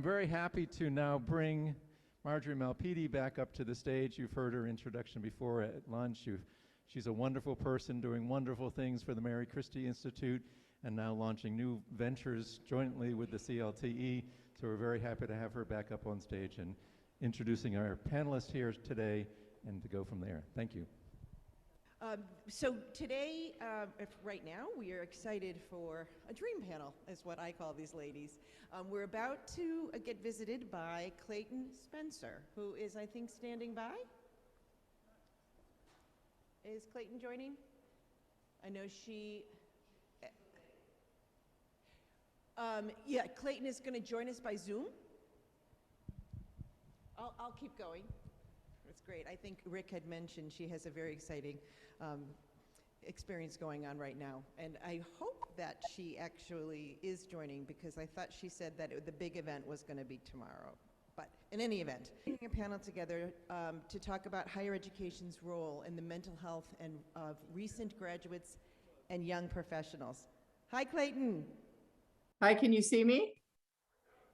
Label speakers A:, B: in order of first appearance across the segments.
A: Very happy to now bring Marjorie Malpiede back up to the stage. You've heard her introduction before at lunch. She's a wonderful person doing wonderful things for the Mary Christie Institute and now launching new ventures jointly with the CLTE. So we're very happy to have her back up on stage and introducing our panelists here today and to go from there. Thank you.
B: So today, right now, we are excited for a dream panel, is what I call these ladies. We're about to get visited by Clayton Spencer, who is, I think, standing by. Is Clayton joining? I know she... yeah, Clayton is going to join us by Zoom. I'll keep going. That's great. I think Rick had mentioned she has a very exciting experience going on right now. And I hope that she actually is joining, because I thought she said that the big event was going to be tomorrow. But in any event, putting a panel together to talk about higher education's role in the mental health of recent graduates and young professionals. Hi, Clayton.
C: Hi, can you see me?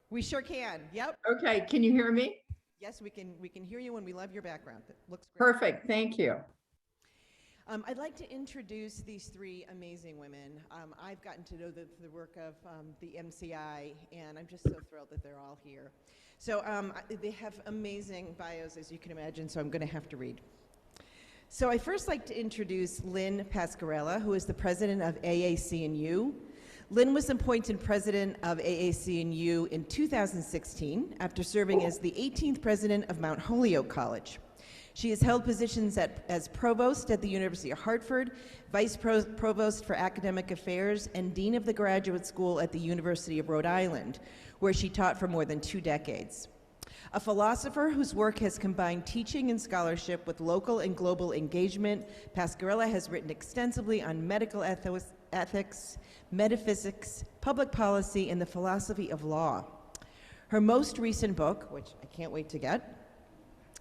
B: We sure can. Yep.
C: Okay, can you hear me?
B: Yes, we can hear you, and we love your background. It looks great.
C: Perfect, thank you.
B: I'd like to introduce these three amazing women. I've gotten to know the work of the MCI, and I'm just so thrilled that they're all here. So they have amazing bios, as you can imagine, so I'm going to have to read. So I'd first like to introduce Lynn Pasquerella, who is the president of AAC&U. Lynn was appointed president of AAC&U in 2016 after serving as the 18th president of Mount Holyoke College. She has held positions as provost at the University of Hartford, vice provost for academic affairs, and dean of the graduate school at the University of Rhode Island, where she taught for more than 2 decades. A philosopher whose work has combined teaching and scholarship with local and global engagement, Pasquerella has written extensively on medical ethics, metaphysics, public policy, and the philosophy of law. Her most recent book, which I can't wait to get,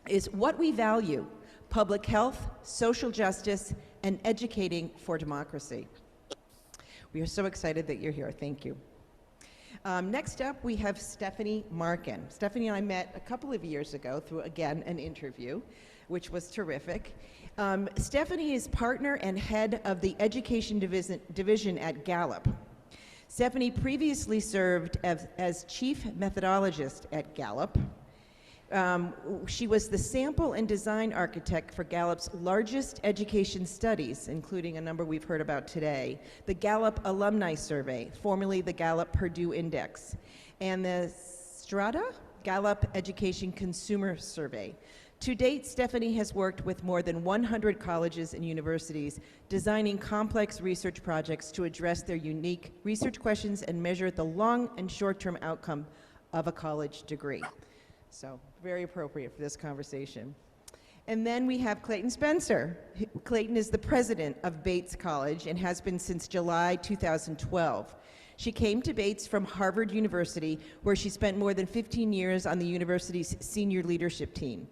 B: is What We Value: Public Health, Social Justice, and Educating for Democracy. We are so excited that you're here. Thank you. Next up, we have Stephanie Marken. Stephanie and I met a couple of years ago through, again, an interview, which was terrific. Stephanie is partner and head of the education division at Gallup. Stephanie previously served as chief methodologist at Gallup. She was the sample and design architect for Gallup's largest education studies, including a number we've heard about today, the Gallup Alumni Survey, formerly the Gallup Purdue Index, and the Strata Gallup Education Consumer Survey. To date, Stephanie has worked with more than 100 colleges and universities, designing complex research projects to address their unique research questions and measure the long and short-term outcome of a college degree. So, very appropriate for this conversation. And then we have Clayton Spencer. Clayton is the president of Bates College and has been since July 2012. She came to Bates from Harvard University, where she spent more than 15 years on the university's senior leadership team.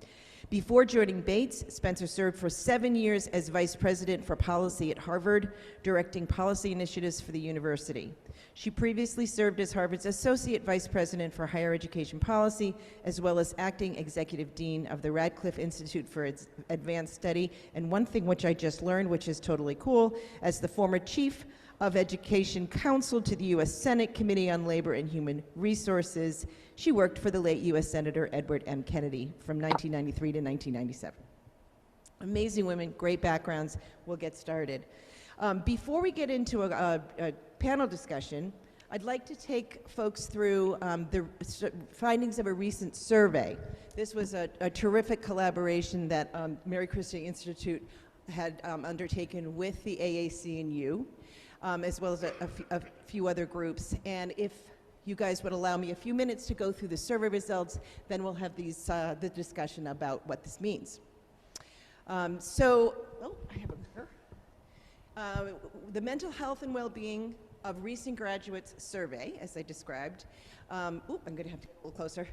B: Before joining Bates, Spencer served for 7 years as vice president for policy at Harvard, directing policy initiatives for the university. She previously served as Harvard's associate vice president for higher education policy, as well as acting executive dean of the Radcliffe Institute for Advanced Study. And one thing which I just learned, which is totally cool, as the former chief of Education Counsel to the U.S. Senate Committee on Labor and Human Resources. She worked for the late U.S. Senator Edward M. Kennedy from 1993 to 1997. Amazing women, great backgrounds. We'll get started. Before we get into a panel discussion, I'd like to take folks through the findings of a recent survey. This was a terrific collaboration that Mary Christie Institute had undertaken with the AAC&U. As well as a few other groups. And if you guys would allow me a few minutes to go through the survey results, then we'll have the discussion about what this means. I have a mirror. The mental health and well-being of recent graduates survey, as I described. I'm going to have to get a little closer.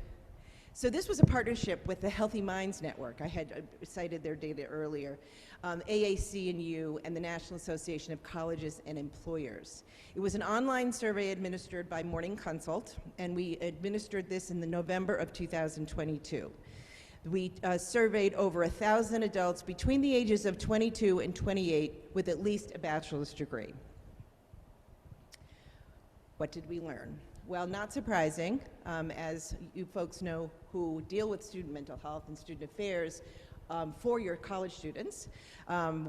B: So this was a partnership with the Healthy Minds Network. I had cited their data earlier. AAC&U and the National Association of Colleges and Employers. It was an online survey administered by Morning Consult, and we administered this in the November of 2022. We surveyed over 1,000 adults between the ages of 22 and 28 with at least a bachelor's degree. What did we learn? Well, not surprising, as you folks know who deal with student mental health and student affairs, for your college students,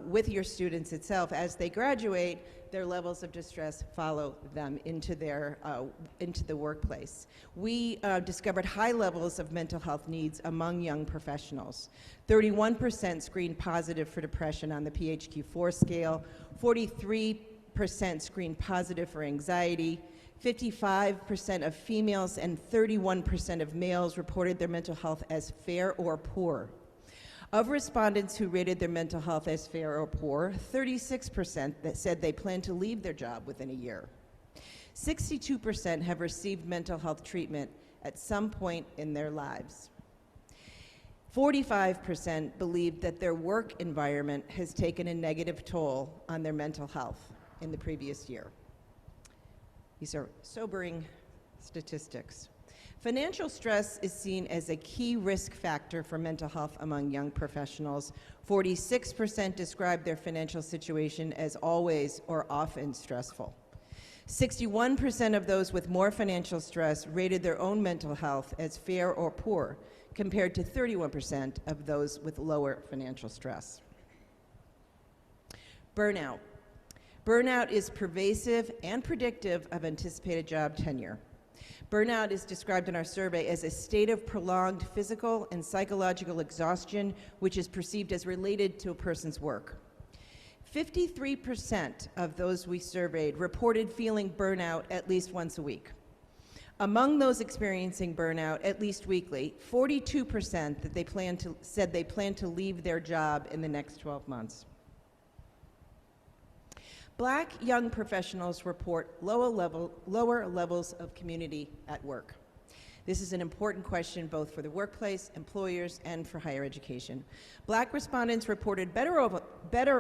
B: with your students itself, as they graduate, their levels of distress follow them into the workplace. We discovered high levels of mental health needs among young professionals. 31% screened positive for depression on the PHQ-4 scale, 43% screened positive for anxiety, 55% of females and 31% of males reported their mental health as fair or poor. Of respondents who rated their mental health as fair or poor, 36% that said they plan to leave their job within a year. 62% have received mental health treatment at some point in their lives. 45% believed that their work environment has taken a negative toll on their mental health in the previous year. These are sobering statistics. Financial stress is seen as a key risk factor for mental health among young professionals. 46% describe their financial situation as always or often stressful. 61% of those with more financial stress rated their own mental health as fair or poor, compared to 31% of those with lower financial stress. Burnout. Burnout is pervasive and predictive of anticipated job tenure. Burnout is described in our survey as a state of prolonged physical and psychological exhaustion, which is perceived as related to a person's work. 53% of those we surveyed reported feeling burnout at least once a week. Among those experiencing burnout at least weekly, 42% said they plan to leave their job in the next 12 months. Black young professionals report lower levels of community at work. This is an important question both for the workplace, employers, and for higher education. Black respondents reported better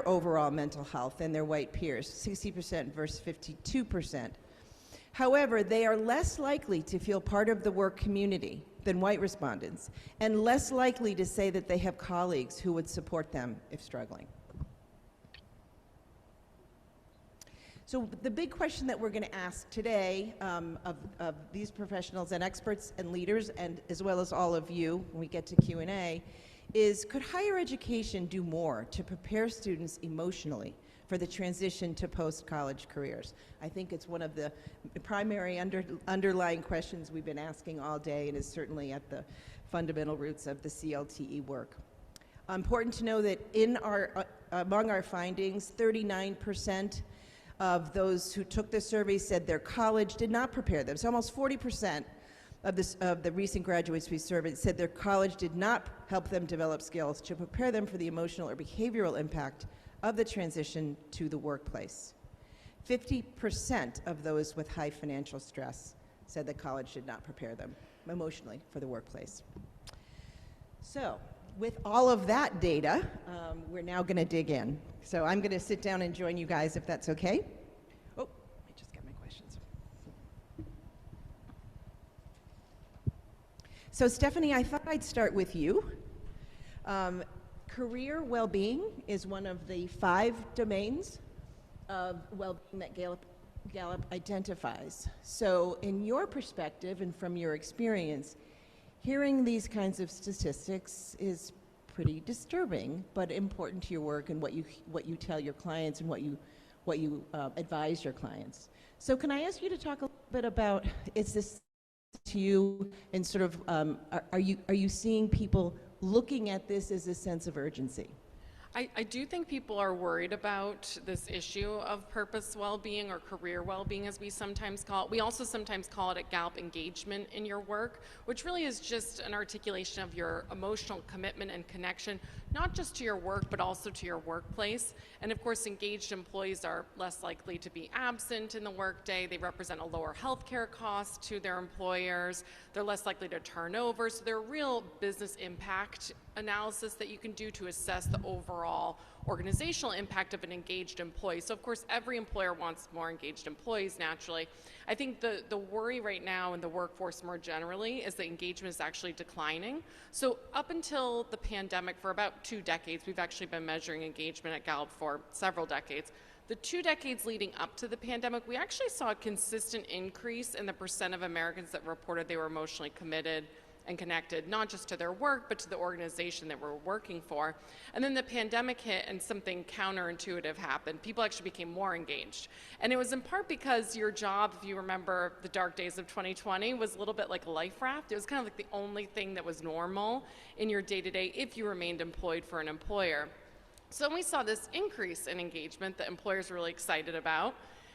B: overall mental health than their white peers, 60% versus 52%. However, they are less likely to feel part of the work community than white respondents, and less likely to say that they have colleagues who would support them if struggling. So the big question that we're going to ask today of these professionals and experts and leaders, and as well as all of you when we get to Q&A, is could higher education do more to prepare students emotionally for the transition to post-college careers? I think it's one of the primary underlying questions we've been asking all day, and is certainly at the fundamental roots of the CLTE work. Important to know that among our findings, 39% of those who took the survey said their college did not prepare them. So almost 40% of the recent graduates we surveyed said their college did not help them develop skills to prepare them for the emotional or behavioral impact of the transition to the workplace. 50% of those with high financial stress said that college did not prepare them emotionally for the workplace. So, with all of that data, we're now going to dig in. So I'm going to sit down and join you guys if that's okay. Oh, let me just get my questions. So Stephanie, I thought I'd start with you. Career well-being is one of the 5 domains of well-being that Gallup identifies. So in your perspective and from your experience, hearing these kinds of statistics is pretty disturbing, but important to your work and what you tell your clients and what you advise your clients. So can I ask you to talk a little bit about, is this to you, and sort of are you seeing people looking at this as a sense of urgency?
D: I do think people are worried about this issue of purpose well-being, or career well-being as we sometimes call it. We also sometimes call it at Gallup engagement in your work, which really is just an articulation of your emotional commitment and connection, not just to your work, but also to your workplace. And of course, engaged employees are less likely to be absent in the workday. They represent a lower healthcare cost to their employers. They're less likely to turn over. So there are real business impact analysis that you can do to assess the overall organizational impact of an engaged employee. So of course, every employer wants more engaged employees naturally. I think the worry right now in the workforce more generally is that engagement is actually declining. So up until the pandemic, for about 2 decades, we've actually been measuring engagement at Gallup for several decades. The 2 decades leading up to the pandemic, we actually saw a consistent increase in the percent of Americans that reported they were emotionally committed and connected, not just to their work, but to the organization that we're working for. And then the pandemic hit and something counterintuitive happened. People actually became more engaged. And it was in part because your job, if you remember the dark days of 2020, was a little bit like a life raft. It was kind of like the only thing that was normal in your day-to-day if you remained employed for an employer. So we saw this increase in engagement that employers were really excited about.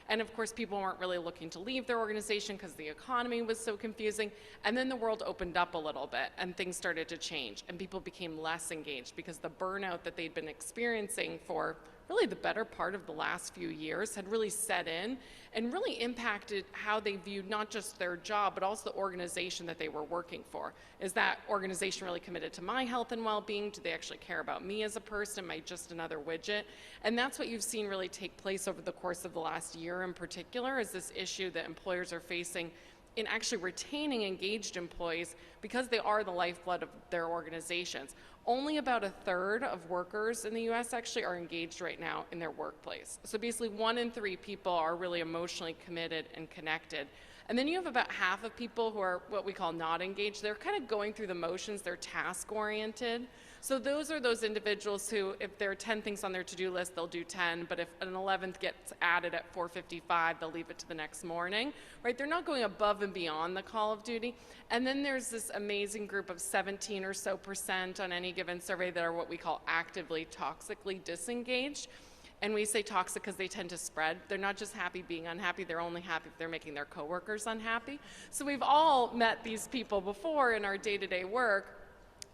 D: And of course, people weren't really looking to leave their organization because the economy was so confusing. And then the world opened up a little bit and things started to change and people became less engaged because the burnout that they'd been experiencing for really the better part of the last few years had really set in and really impacted how they viewed not just their job, but also the organization that they were working for. Is that organization really committed to my health and well-being? Do they actually care about me as a person? Am I just another widget? And that's what you've seen really take place over the course of the last year in particular, is this issue that employers are facing in actually retaining engaged employees because they are the lifeblood of their organizations. Only about 1/3 of workers in the US actually are engaged right now in their workplace. So basically 1 in 3 people are really emotionally committed and connected. And then you have about half of people who are what we call not engaged. They're kind of going through the motions, they're task oriented. So those are those individuals who, if there are 10 things on their to-do list, they'll do 10, but if an 11th gets added at 4:55, they'll leave it to the next morning, right? They're not going above and beyond the call of duty. And then there's this amazing group of 17 or so % on any given survey that are what we call actively toxically disengaged. And we say toxic because they tend to spread. They're not just happy being unhappy, they're only happy if they're making their coworkers unhappy. So we've all met these people before in our day-to-day work.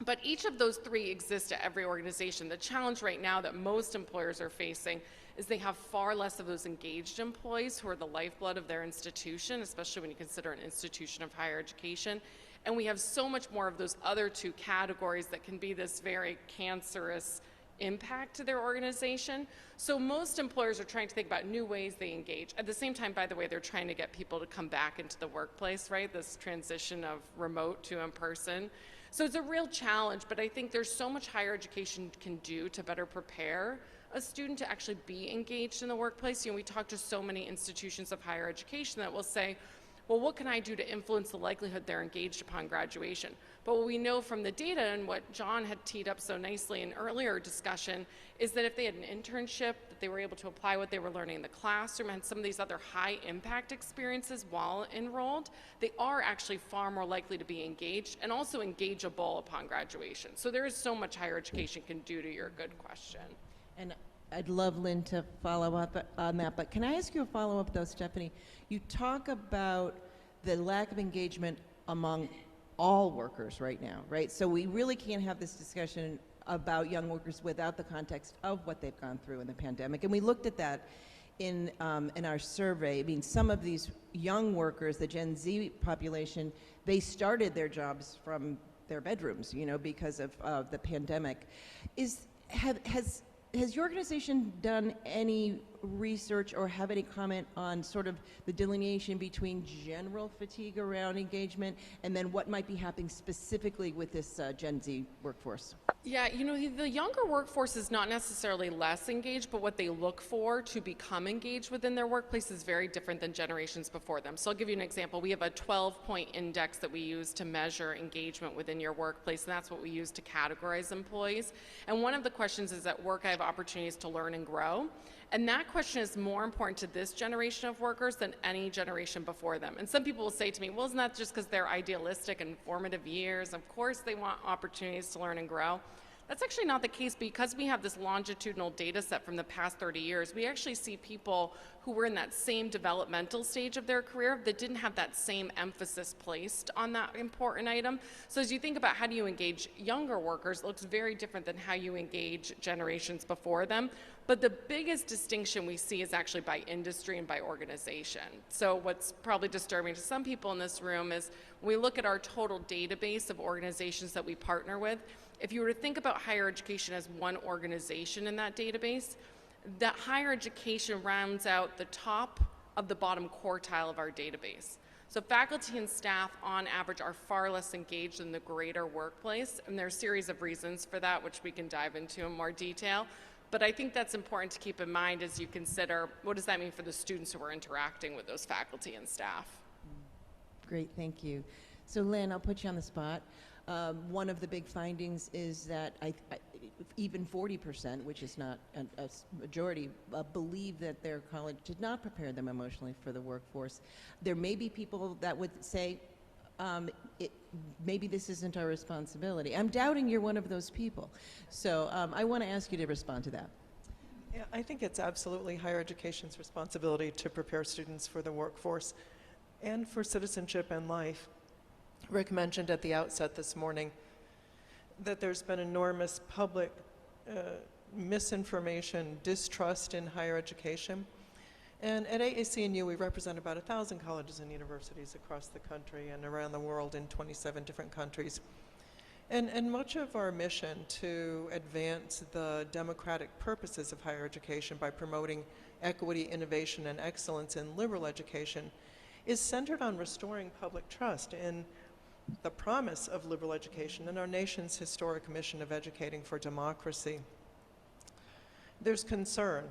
D: But each of those 3 exist at every organization. The challenge right now that most employers are facing is they have far less of those engaged employees who are the lifeblood of their institution, especially when you consider an institution of higher education. And we have so much more of those other 2 categories that can be this very cancerous impact to their organization. So most employers are trying to think about new ways they engage. At the same time, by the way, they're trying to get people to come back into the workplace, right? This transition of remote to in-person. So it's a real challenge, but I think there's so much higher education can do to better prepare a student to actually be engaged in the workplace. You know, we talk to so many institutions of higher education that will say, well, what can I do to influence the likelihood they're engaged upon graduation? But what we know from the data and what John had teed up so nicely in earlier discussion is that if they had an internship, that they were able to apply what they were learning in the classroom and some of these other high impact experiences while enrolled, they are actually far more likely to be engaged and also engageable upon graduation. So there is so much higher education can do to your good question.
B: And I'd love Lynn to follow up on that, but can I ask you a follow-up though, Stephanie? You talk about the lack of engagement among all workers right now, right? So we really can't have this discussion about young workers without the context of what they've gone through in the pandemic. And we looked at that in our survey. I mean, some of these young workers, the Gen Z population, they started their jobs from their bedrooms, you know, because of the pandemic. Has your organization done any research or have any comment on sort of the delineation between general fatigue around engagement and then what might be happening specifically with this Gen Z workforce?
D: Yeah, you know, the younger workforce is not necessarily less engaged, but what they look for to become engaged within their workplace is very different than generations before them. So I'll give you an example. We have a 12-point index that we use to measure engagement within your workplace, and that's what we use to categorize employees. And one of the questions is, at work I have opportunities to learn and grow. And that question is more important to this generation of workers than any generation before them. And some people will say to me, well, isn't that just because they're idealistic and formative years? Of course they want opportunities to learn and grow. That's actually not the case because we have this longitudinal data set from the past 30 years. We actually see people who were in that same developmental stage of their career that didn't have that same emphasis placed on that important item. So as you think about how do you engage younger workers, it looks very different than how you engage generations before them. But the biggest distinction we see is actually by industry and by organization. So what's probably disturbing to some people in this room is when we look at our total database of organizations that we partner with, if you were to think about higher education as one organization in that database, that higher education rounds out the top of the bottom quartile of our database. So faculty and staff, on average, are far less engaged in the greater workplace, and there are a series of reasons for that, which we can dive into in more detail. But I think that's important to keep in mind as you consider what does that mean for the students who are interacting with those faculty and staff.
B: Great, thank you. So Lynn, I'll put you on the spot. One of the big findings is that even 40%, which is not a majority, believe that their college did not prepare them emotionally for the workforce. There may be people that would say, maybe this isn't our responsibility. I'm doubting you're one of those people. So I want to ask you to respond to that.
E: Yeah, I think it's absolutely higher education's responsibility to prepare students for the workforce and for citizenship and life. Rick mentioned at the outset this morning that there's been enormous public misinformation, distrust in higher education. And at AAC&U, we represent about 1,000 colleges and universities across the country and around the world in 27 different countries. And much of our mission to advance the democratic purposes of higher education by promoting equity, innovation, and excellence in liberal education is centered on restoring public trust in the promise of liberal education and our nation's historic mission of educating for democracy. There's concern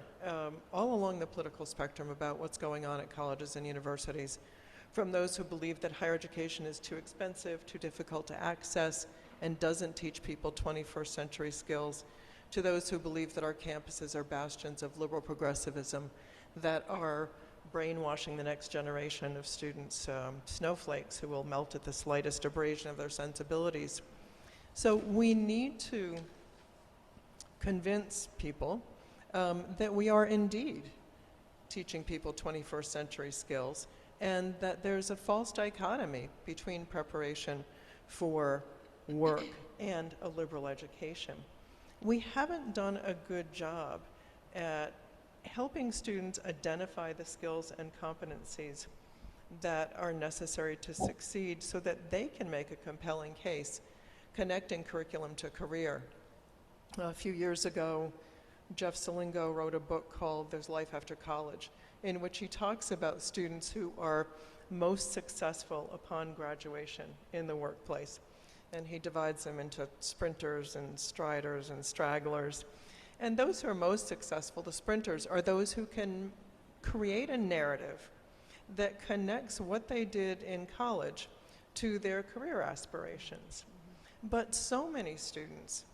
E: all along the political spectrum about what's going on at colleges and universities, from those who believe that higher education is too expensive, too difficult to access, and doesn't teach people 21st century skills, to those who believe that our campuses are bastions of liberal progressivism that are brainwashing the next generation of students, snowflakes who will melt at the slightest abrasion of their sensibilities. So we need to convince people that we are indeed teaching people 21st century skills, and that there's a false dichotomy between preparation for work and a liberal education. We haven't done a good job at helping students identify the skills and competencies that are necessary to succeed so that they can make a compelling case connecting curriculum to career. A few years ago, Jeff Salingo wrote a book called There's Life After College, in which he talks about students who are most successful upon graduation in the workplace. And he divides them into sprinters and striders and stragglers. And those who are most successful, the sprinters, are those who can create a narrative that connects what they did in college to their career aspirations. But so many students,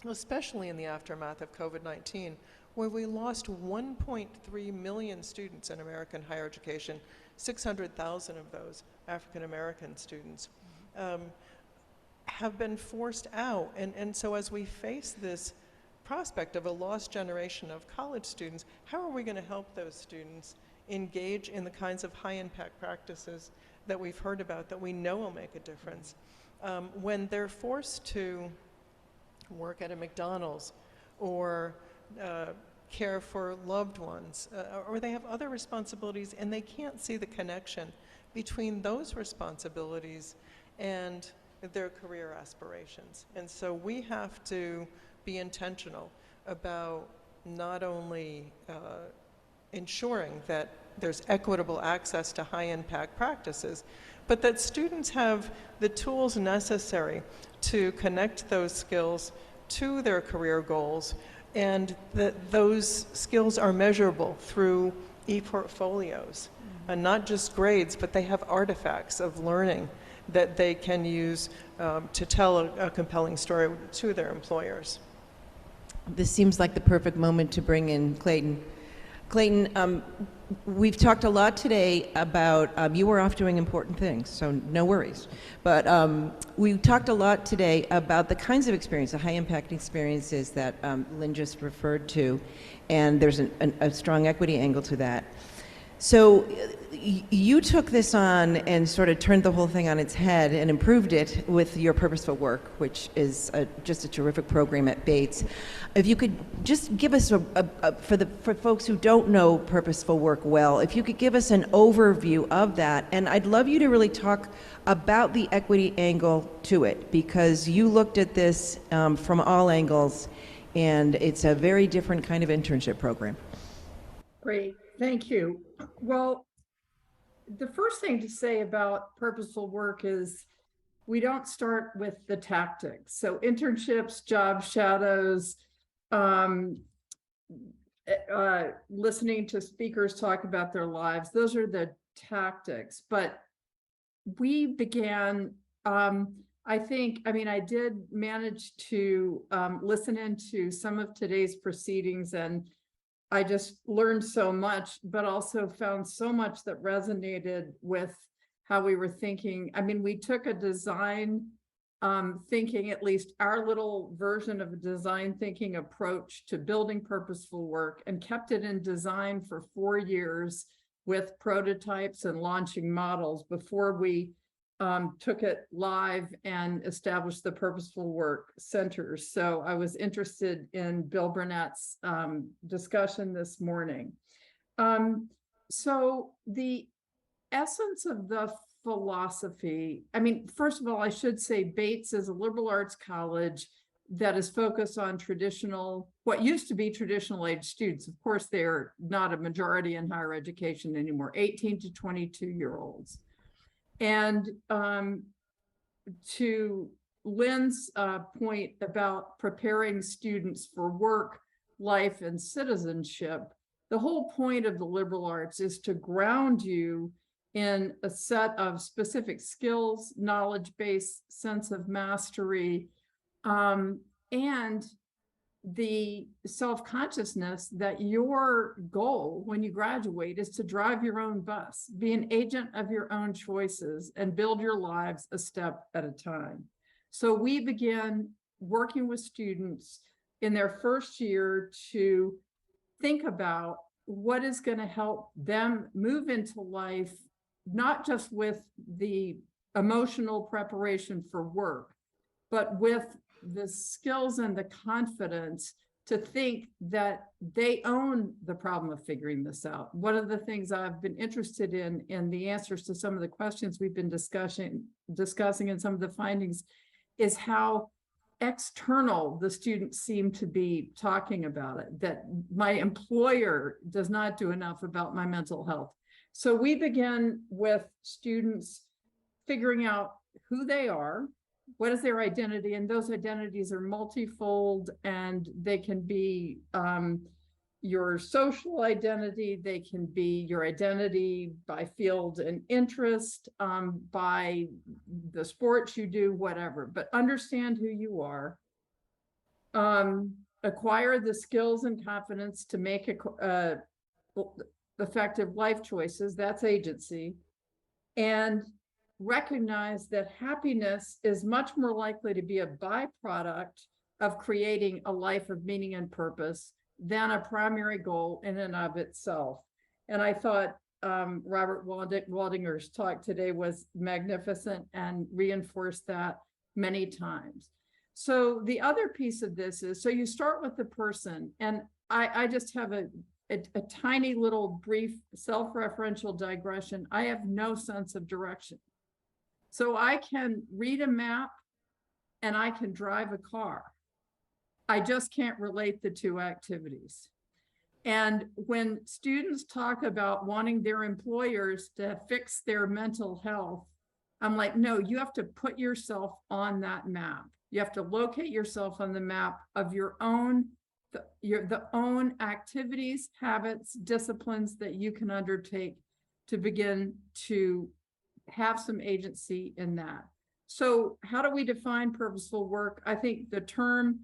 E: especially in the aftermath of COVID-19, where we lost 1.3 million students in American higher education, 600,000 of those African-American students, have been forced out. And so as we face this prospect of a lost generation of college students, how are we going to help those students engage in the kinds of high-impact practices that we've heard about that we know will make a difference when they're forced to work at a McDonald's or care for loved ones, or they have other responsibilities and they can't see the connection between those responsibilities and their career aspirations. And so we have to be intentional about not only ensuring that there's equitable access to high-impact practices, but that students have the tools necessary to connect those skills to their career goals, and that those skills are measurable through e-portfolios, and not just grades, but they have artifacts of learning that they can use to tell a compelling story to their employers.
B: This seems like the perfect moment to bring in Clayton. Clayton, we've talked a lot today about, you were off doing important things, so no worries. But we talked a lot today about the kinds of experience, the high impact experiences that Lynn just referred to, and there's a strong equity angle to that. So you took this on and sort of turned the whole thing on its head and improved it with your Purposeful Work, which is just a terrific program at Bates. If you could just give us, for folks who don't know Purposeful Work well, if you could give us an overview of that. And I'd love you to really talk about the equity angle to it, because you looked at this from all angles, and it's a very different kind of internship program.
C: Great, thank you. Well, the first thing to say about Purposeful Work is we don't start with the tactics. So internships, job shadows, listening to speakers talk about their lives, those are the tactics. But we began, I did manage to listen into some of today's proceedings, and I just learned so much, but also found so much that resonated with how we were thinking. I mean, we took a design thinking, at least our little version of a design thinking approach to building Purposeful Work, and kept it in design for 4 years with prototypes and launching models before we took it live and established the Purposeful Work centers. So I was interested in Bill Burnett's discussion this morning. So the essence of the philosophy, I mean, first of all, I should say Bates is a liberal arts college that is focused on traditional, what used to be traditional age students. Of course, they're not a majority in higher education anymore, 18 to 22-year-olds. And to Lynn's point about preparing students for work, life, and citizenship, the whole point of the liberal arts is to ground you in a set of specific skills, knowledge-based sense of mastery, and the self-consciousness that your goal when you graduate is to drive your own bus, be an agent of your own choices, and build your lives a step at a time. So we began working with students in their first year to think about what is going to help them move into life, not just with the emotional preparation for work, but with the skills and the confidence to think that they own the problem of figuring this out. One of the things I've been interested in the answers to some of the questions we've been discussing and some of the findings, is how external the students seem to be talking about it, that my employer does not do enough about my mental health. So we begin with students figuring out who they are, what is their identity, and those identities are multifold, and they can be your social identity, they can be your identity by field and interest, by the sports you do, whatever, but understand who you are, acquire the skills and confidence to make effective life choices, that's agency, and recognize that happiness is much more likely to be a byproduct of creating a life of meaning and purpose than a primary goal in and of itself. And I thought Robert Waldinger's talk today was magnificent and reinforced that many times. So the other piece of this is, so you start with the person, and I just have a tiny little brief self-referential digression. I have no sense of direction. So I can read a map and I can drive a car. I just can't relate the two activities. And when students talk about wanting their employers to fix their mental health, I'm like, no, you have to put yourself on that map. You have to locate yourself on the map of your own, the own activities, habits, disciplines that you can undertake to begin to have some agency in that. So how do we define purposeful work? I think the term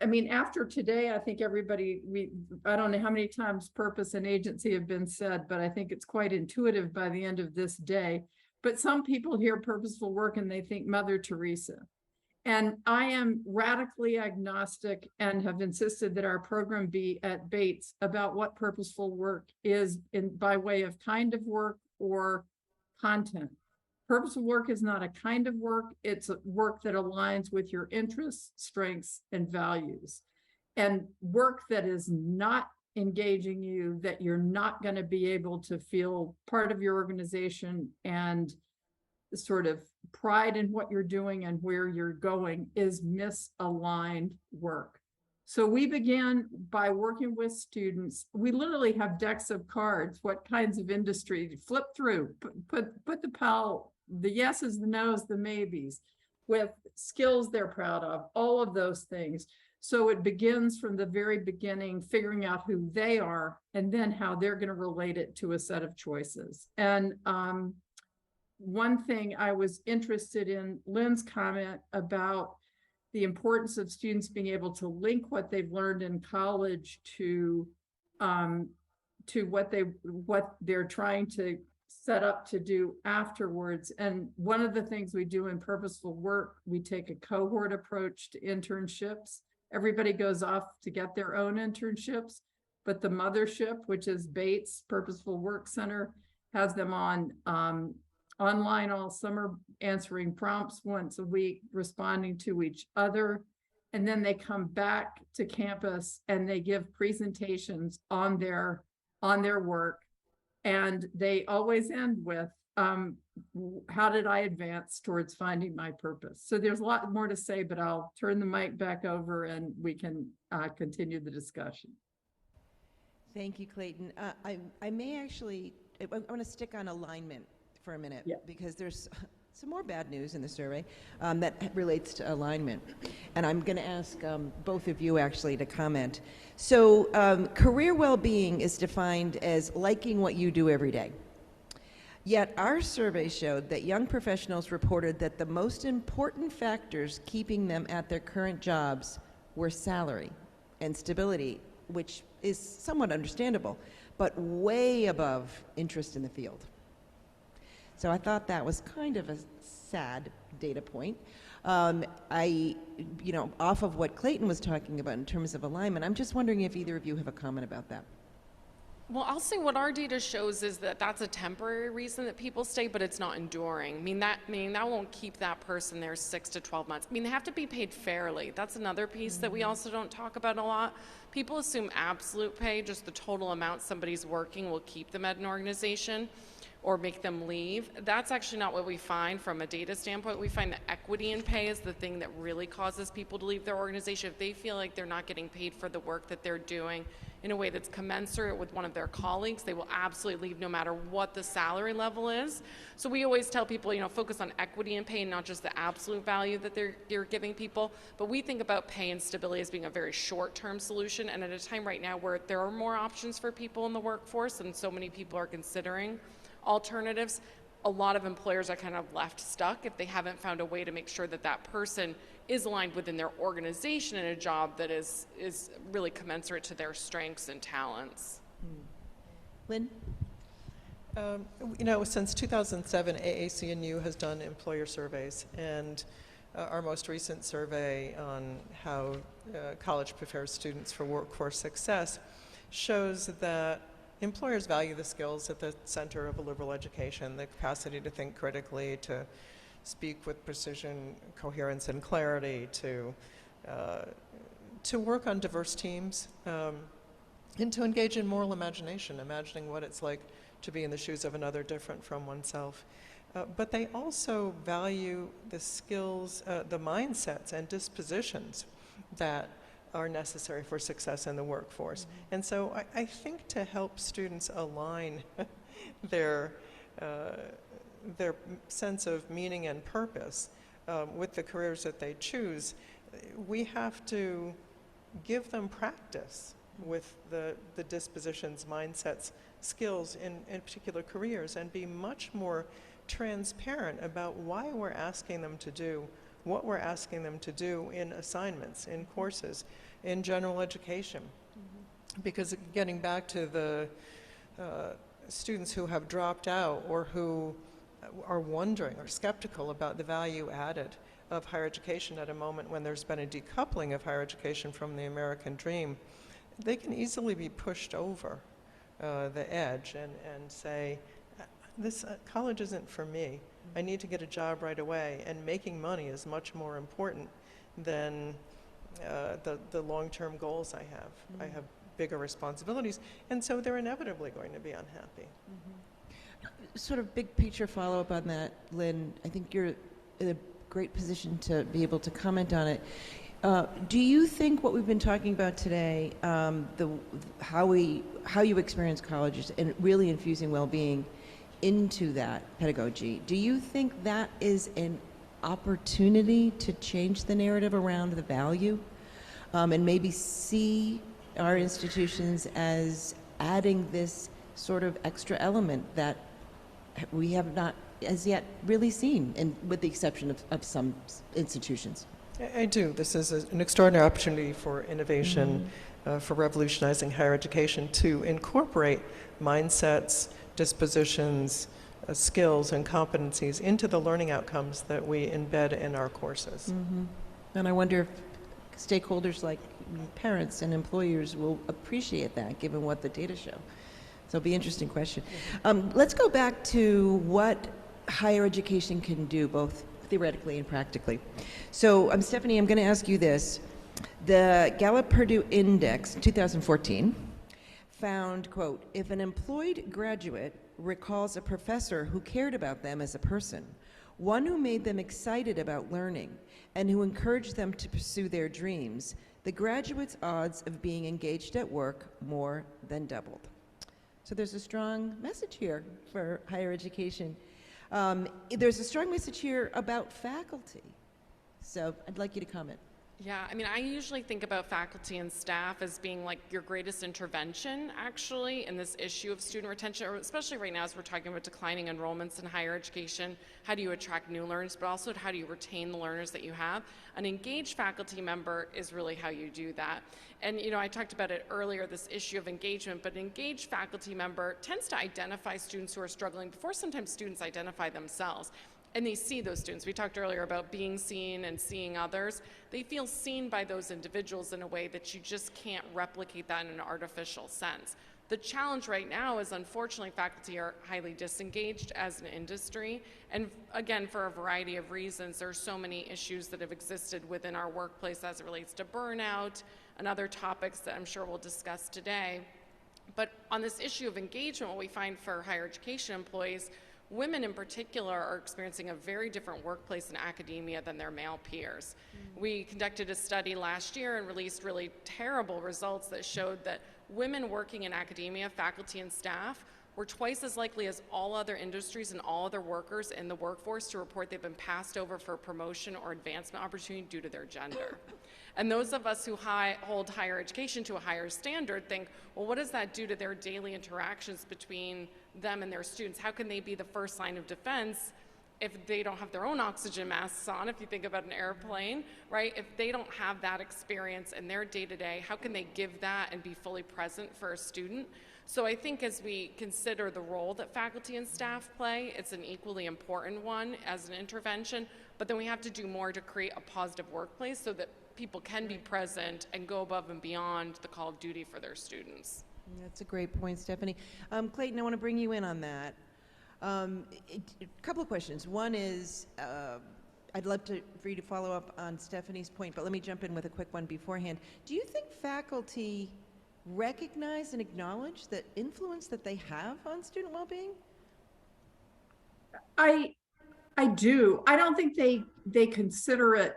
C: I mean, after today, I think everybody, I don't know how many times purpose and agency have been said, but I think it's quite intuitive by the end of this day. But some people hear purposeful work and they think Mother Teresa. And I am radically agnostic and have insisted that our program be at Bates about what purposeful work is by way of kind of work or content. Purposeful work is not a kind of work, it's a work that aligns with your interests, strengths, and values. And work that is not engaging you, that you're not going to be able to feel part of your organization and sort of pride in what you're doing and where you're going, is misaligned work. So we began by working with students. We literally have decks of cards, what kinds of industry, flip through, put the yeses, the nos, the maybes, with skills they're proud of, all of those things. So it begins from the very beginning, figuring out who they are and then how they're going to relate it to a set of choices. And one thing I was interested in Lynn's comment about the importance of students being able to link what they've learned in college to what they're trying to set up to do afterwards. And one of the things we do in purposeful work, we take a cohort approach to internships. Everybody goes off to get their own internships, but the mothership, which is Bates Purposeful Work Center, has them on online all summer, answering prompts once a week, responding to each other. And then they come back to campus and they give presentations on their work. And they always end with, how did I advance towards finding my purpose? So there's a lot more to say, but I'll turn the mic back over and we can continue the discussion.
B: Thank you, Clayton. I may actually, I want to stick on alignment for a minute, because there's some more bad news in the survey that relates to alignment. And I'm going to ask both of you actually to comment. So career well-being is defined as liking what you do every day. Yet our survey showed that young professionals reported that the most important factors keeping them at their current jobs were salary and stability, which is somewhat understandable, but way above interest in the field. So I thought that was kind of a sad data point. Off of what Clayton was talking about in terms of alignment, I'm just wondering if either of you have a comment about that.
D: Well, I'll say what our data shows is that that's a temporary reason that people stay, but it's not enduring. I mean, that won't keep that person there 6 to 12 months. I mean, they have to be paid fairly. That's another piece that we also don't talk about a lot. People assume absolute pay, just the total amount somebody's working will keep them at an organization or make them leave. That's actually not what we find from a data standpoint. We find that equity in pay is the thing that really causes people to leave their organization. If they feel like they're not getting paid for the work that they're doing in a way that's commensurate with one of their colleagues, they will absolutely leave no matter what the salary level is. So we always tell people, focus on equity in pay, not just the absolute value that you're giving people. But we think about pay and stability as being a very short-term solution. And at a time right now where there are more options for people in the workforce and so many people are considering alternatives, a lot of employers are kind of left stuck if they haven't found a way to make sure that that person is aligned within their organization in a job that is really commensurate to their strengths and talents.
B: Lynn?
E: Since 2007, AAC&U has done employer surveys, and our most recent survey on how college prepares students for workforce success shows that employers value the skills at the center of a liberal education, the capacity to think critically, to speak with precision, coherence, and clarity, to work on diverse teams, and to engage in moral imagination, imagining what it's like to be in the shoes of another different from oneself. But they also value the skills, the mindsets and dispositions that are necessary for success in the workforce. And so I think to help students align their sense of meaning and purpose with the careers that they choose, we have to give them practice with the dispositions, mindsets, skills in particular careers, and be much more transparent about why we're asking them to do what we're asking them to do in assignments, in courses, in general education. Because getting back to the students who have dropped out or who are wondering or skeptical about the value added of higher education at a moment when there's been a decoupling of higher education from the American dream, they can easily be pushed over the edge and say, this college isn't for me. I need to get a job right away, and making money is much more important than the long-term goals I have. I have bigger responsibilities, and so they're inevitably going to be unhappy.
B: Sort of big picture follow-up on that, Lynn. I think you're in a great position to be able to comment on it. Do you think what we've been talking about today, how you experience colleges and really infusing well-being into that pedagogy, do you think that is an opportunity to change the narrative around the value and maybe see our institutions as adding this sort of extra element that we have not as yet really seen, and with the exception of some institutions?
E: I do. This is an extraordinary opportunity for innovation, for revolutionizing higher education, to incorporate mindsets, dispositions, skills, and competencies into the learning outcomes that we embed in our courses.
B: And I wonder if stakeholders like parents and employers will appreciate that, given what the data show. So it'll be an interesting question. Let's go back to what higher education can do, both theoretically and practically. So Stephanie, I'm going to ask you this. The Gallup Purdue Index 2014 found, quote, if an employed graduate recalls a professor who cared about them as a person, one who made them excited about learning, and who encouraged them to pursue their dreams, the graduate's odds of being engaged at work more than doubled. So there's a strong message here for higher education. There's a strong message here about faculty. So I'd like you to comment.
D: Yeah, I mean, I usually think about faculty and staff as being like your greatest intervention, actually, in this issue of student retention, or especially right now as we're talking about declining enrollments in higher education. How do you attract new learners, but also how do you retain the learners that you have? An engaged faculty member is really how you do that. And, you know, I talked about it earlier, this issue of engagement, but an engaged faculty member tends to identify students who are struggling before sometimes students identify themselves. And they see those students. We talked earlier about being seen and seeing others. They feel seen by those individuals in a way that you just can't replicate that in an artificial sense. The challenge right now is, unfortunately, faculty are highly disengaged as an industry. And again, for a variety of reasons, there are so many issues that have existed within our workplace as it relates to burnout and other topics that I'm sure we'll discuss today. But on this issue of engagement, what we find for higher education employees, women in particular are experiencing a very different workplace in academia than their male peers. We conducted a study last year and released really terrible results that showed that women working in academia, faculty and staff, were twice as likely as all other industries and all other workers in the workforce to report they've been passed over for a promotion or advancement opportunity due to their gender. And those of us who hold higher education to a higher standard think, well, what does that do to their daily interactions between them and their students? How can they be the first line of defense if they don't have their own oxygen masks on, if you think about an airplane, right? If they don't have that experience in their day-to-day, how can they give that and be fully present for a student? So I think as we consider the role that faculty and staff play, it's an equally important one as an intervention, but then we have to do more to create a positive workplace so that people can be present and go above and beyond the call of duty for their students.
B: That's a great point, Stephanie. Clayton, I want to bring you in on that. A couple of questions. One is, I'd love for you to follow up on Stephanie's point, but let me jump in with a quick one beforehand. Do you think faculty recognize and acknowledge the influence that they have on student well-being?
C: I do. I don't think they consider it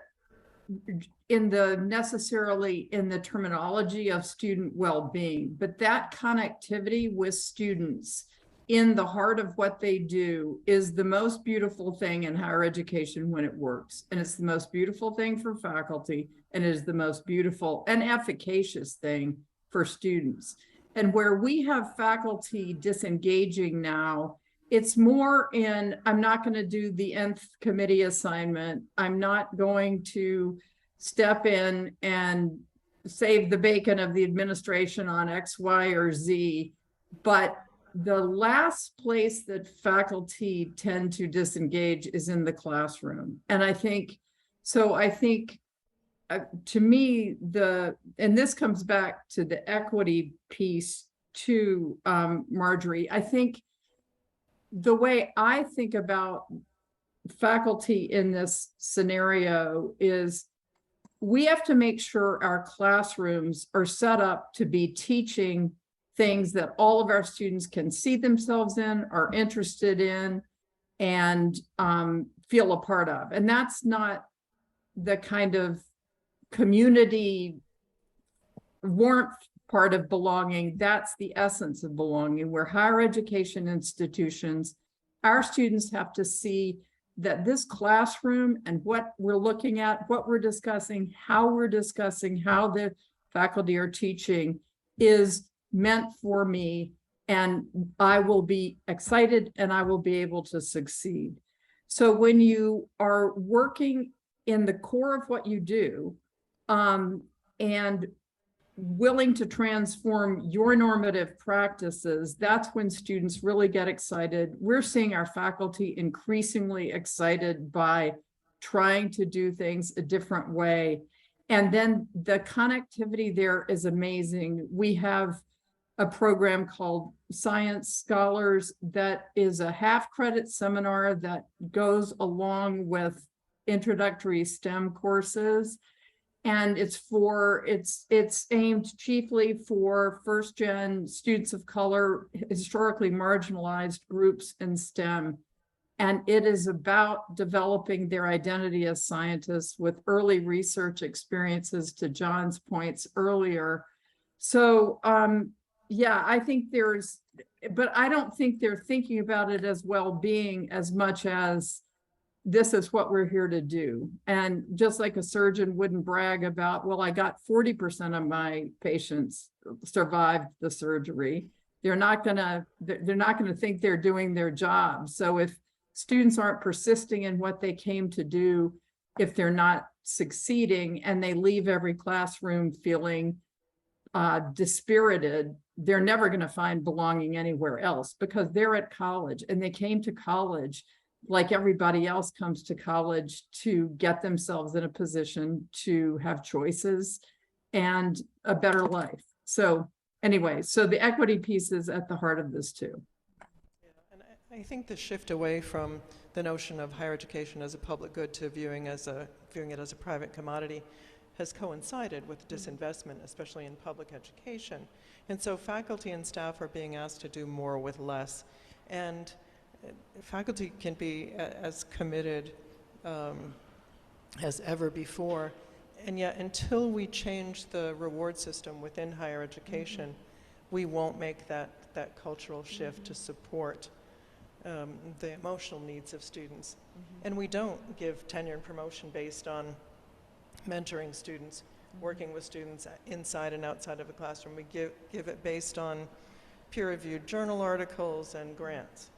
C: necessarily in the terminology of student well-being, but that connectivity with students in the heart of what they do is the most beautiful thing in higher education when it works. And it's the most beautiful thing for faculty, and it is the most beautiful and efficacious thing for students. And where we have faculty disengaging now it's more in, I'm not going to do the nth committee assignment. I'm not going to step in and save the bacon of the administration on X, Y, or Z. But the last place that faculty tend to disengage is in the classroom. And I think, to me, and this comes back to the equity piece too, Marjorie, I think the way I think about faculty in this scenario is we have to make sure our classrooms are set up to be teaching things that all of our students can see themselves in, are interested in, and feel a part of. And that's not the kind of community warmth part of belonging. That's the essence of belonging. We're higher education institutions. Our students have to see that this classroom and what we're looking at, what we're discussing, how the faculty are teaching is meant for me, and I will be excited and I will be able to succeed. So when you are working in the core of what you do, and willing to transform your normative practices, that's when students really get excited. We're seeing our faculty increasingly excited by trying to do things a different way. And then the connectivity there is amazing. We have a program called Science Scholars that is a half-credit seminar that goes along with introductory STEM courses. And it's aimed chiefly for first-gen students of color, historically marginalized groups in STEM. And it is about developing their identity as scientists with early research experiences, to John's points earlier. So yeah, I think but I don't think they're thinking about it as well-being as much as this is what we're here to do. And just like a surgeon wouldn't brag about, well, I got 40% of my patients survived the surgery. They're not gonna think they're doing their job. So if students aren't persisting in what they came to do, if they're not succeeding and they leave every classroom feeling dispirited, they're never gonna find belonging anywhere else, because they're at college and they came to college like everybody else comes to college to get themselves in a position to have choices and a better life. So anyway, so the equity piece is at the heart of this too.
E: Yeah, and I think the shift away from the notion of higher education as a public good to viewing it as a private commodity has coincided with disinvestment, especially in public education. And so faculty and staff are being asked to do more with less. And faculty can be as committed as ever before, and yet until we change the reward system within higher education, we won't make that cultural shift to support the emotional needs of students. And we don't give tenure and promotion based on mentoring students, working with students inside and outside of the classroom. We give it based on peer-reviewed journal articles and grants.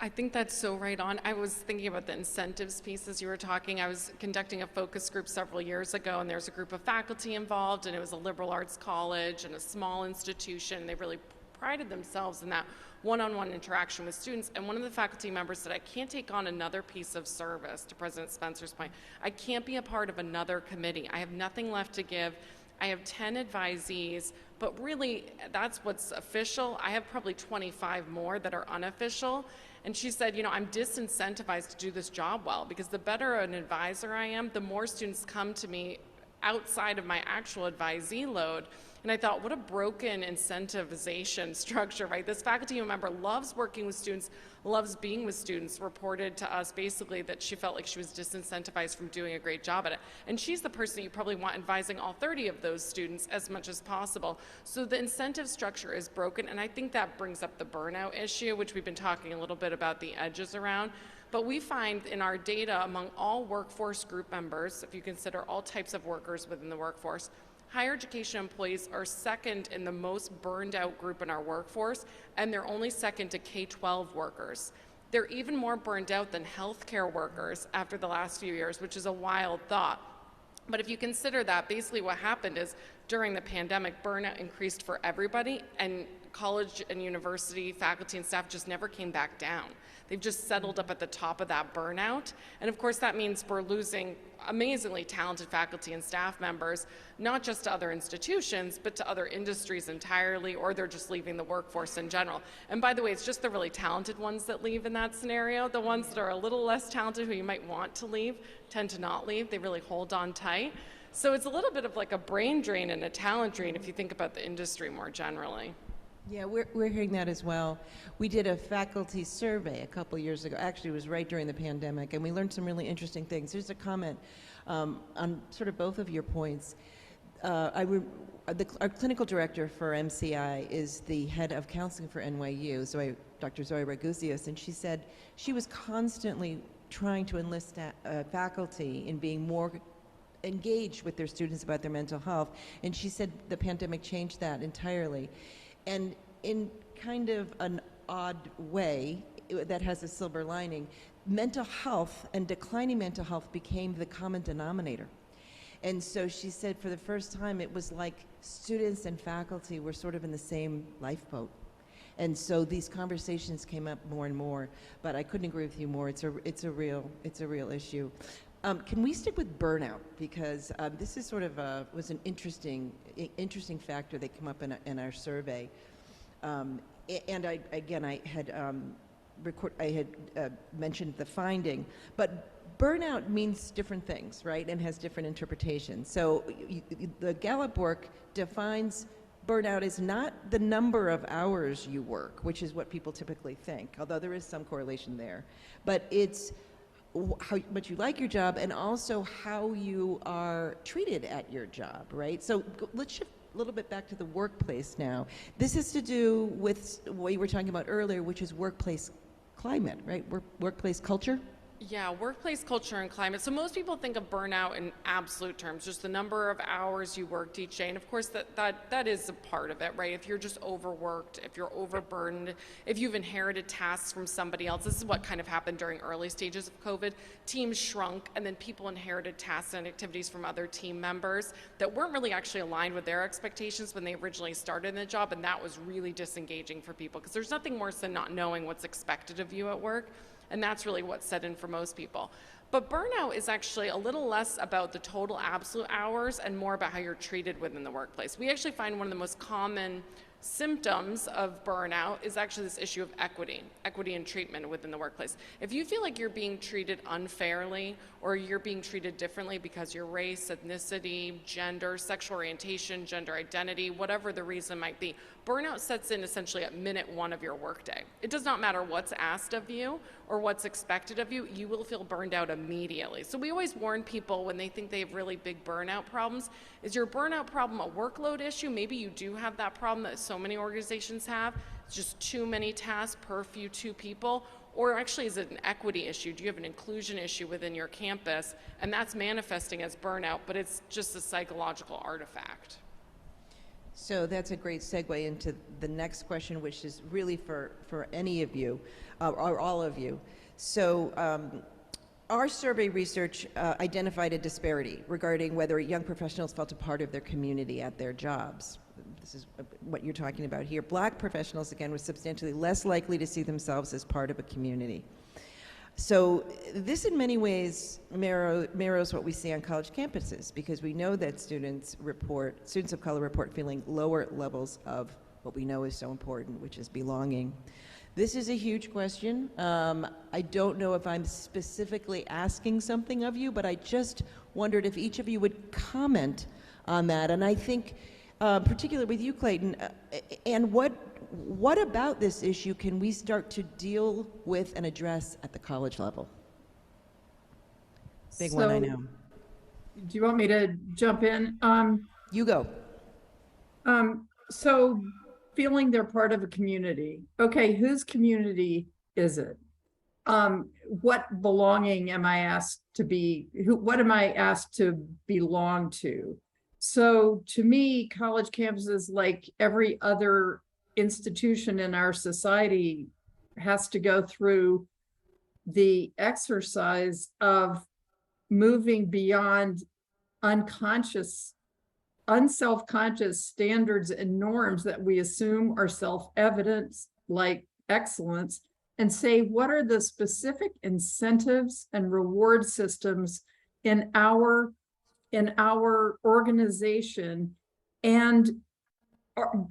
D: I think that's so right on. I was thinking about the incentives piece as you were talking. I was conducting a focus group several years ago, and there's a group of faculty involved, and it was a liberal arts college and a small institution. They really prided themselves in that one-on-one interaction with students. And one of the faculty members said, I can't take on another piece of service, to President Spencer's point. I can't be a part of another committee. I have nothing left to give. I have 10 advisees, but really that's what's official. I have probably 25 more that are unofficial. And she said, you know, I'm disincentivized to do this job well, because the better an advisor I am, the more students come to me outside of my actual advisee load. And I thought, what a broken incentivization structure, right? This faculty member loves working with students, loves being with students, reported to us basically that she felt like she was disincentivized from doing a great job at it. And she's the person you probably want advising all 30 of those students as much as possible. So the incentive structure is broken, and I think that brings up the burnout issue, which we've been talking a little bit about the edges around. But we find in our data among all workforce group members, if you consider all types of workers within the workforce, higher education employees are second in the most burned out group in our workforce, and they're only second to K-12 workers. They're even more burned out than healthcare workers after the last few years, which is a wild thought. But if you consider that, basically what happened is during the pandemic, burnout increased for everybody, and college and university faculty and staff just never came back down. They've just settled up at the top of that burnout. And of course, that means we're losing amazingly talented faculty and staff members, not just to other institutions, but to other industries entirely, or they're just leaving the workforce in general. And by the way, it's just the really talented ones that leave in that scenario. The ones that are a little less talented, who you might want to leave, tend to not leave. They really hold on tight. So it's a little bit of like a brain drain and a talent drain if you think about the industry more generally.
B: Yeah, we're hearing that as well. We did a faculty survey a couple years ago. Actually, it was right during the pandemic, and we learned some really interesting things. There's a comment on sort of both of your points. Our clinical director for MCI is the head of counseling for NYU, Dr. Zoe Raguzius, and she said she was constantly trying to enlist faculty in being more engaged with their students about their mental health, and she said the pandemic changed that entirely. And in kind of an odd way that has a silver lining, mental health and declining mental health became the common denominator. And so she said for the first time it was like students and faculty were sort of in the same lifeboat. And so these conversations came up more and more, but I couldn't agree with you more. It's a real issue. Can we stick with burnout, because this is sort of was an interesting factor that came up in our survey, and I had mentioned the finding, but burnout means different things, right, and has different interpretations. So the Gallup work defines burnout as not the number of hours you work, which is what people typically think, although there is some correlation there, but it's how much you like your job and also how you are treated at your job, right? So let's shift a little bit back to the workplace now. This has to do with what you were talking about earlier, which is workplace climate, right? Workplace culture.
D: Yeah, workplace culture and climate. So most people think of burnout in absolute terms, just the number of hours you worked each day. And of course, that is a part of it, right? If you're just overworked, if you're overburdened, if you've inherited tasks from somebody else, this is what kind of happened during early stages of COVID. Teams shrunk, and then people inherited tasks and activities from other team members that weren't really actually aligned with their expectations when they originally started in the job, and that was really disengaging for people, because there's nothing worse than not knowing what's expected of you at work. And that's really what's set in for most people. But burnout is actually a little less about the total absolute hours and more about how you're treated within the workplace. We actually find one of the most common symptoms of burnout is actually this issue of equity and treatment within the workplace. If you feel like you're being treated unfairly or you're being treated differently because your race, ethnicity, gender, sexual orientation, gender identity, whatever the reason might be, burnout sets in essentially at minute one of your workday. It does not matter what's asked of you or what's expected of you, you will feel burned out immediately. So we always warn people when they think they have really big burnout problems, is your burnout problem a workload issue? Maybe you do have that problem that so many organizations have. It's just too many tasks per two people. Or actually, is it an equity issue? Do you have an inclusion issue within your campus? And that's manifesting as burnout, but it's just a psychological artifact.
B: So that's a great segue into the next question, which is really for any of you, or all of you. So our survey research identified a disparity regarding whether young professionals felt a part of their community at their jobs. This is what you're talking about here. Black professionals, again, were substantially less likely to see themselves as part of a community. So this in many ways mirrors what we see on college campuses, because we know that students of color report feeling lower levels of what we know is so important, which is belonging. This is a huge question. I don't know if I'm specifically asking something of you, but I just wondered if each of you would comment on that. And I think, particularly with you, Clayton, and what about this issue can we start to deal with and address at the college level? Big one, I know.
C: Do you want me to jump in?
B: You go.
C: So feeling they're part of a community. Okay, whose community is it? What belonging am I asked to be? What am I asked to belong to? So to me, college campuses, like every other institution in our society, has to go through the exercise of moving beyond unconscious, unself-conscious standards and norms that we assume are self-evident, like excellence, and say, what are the specific incentives and reward systems in our organization, and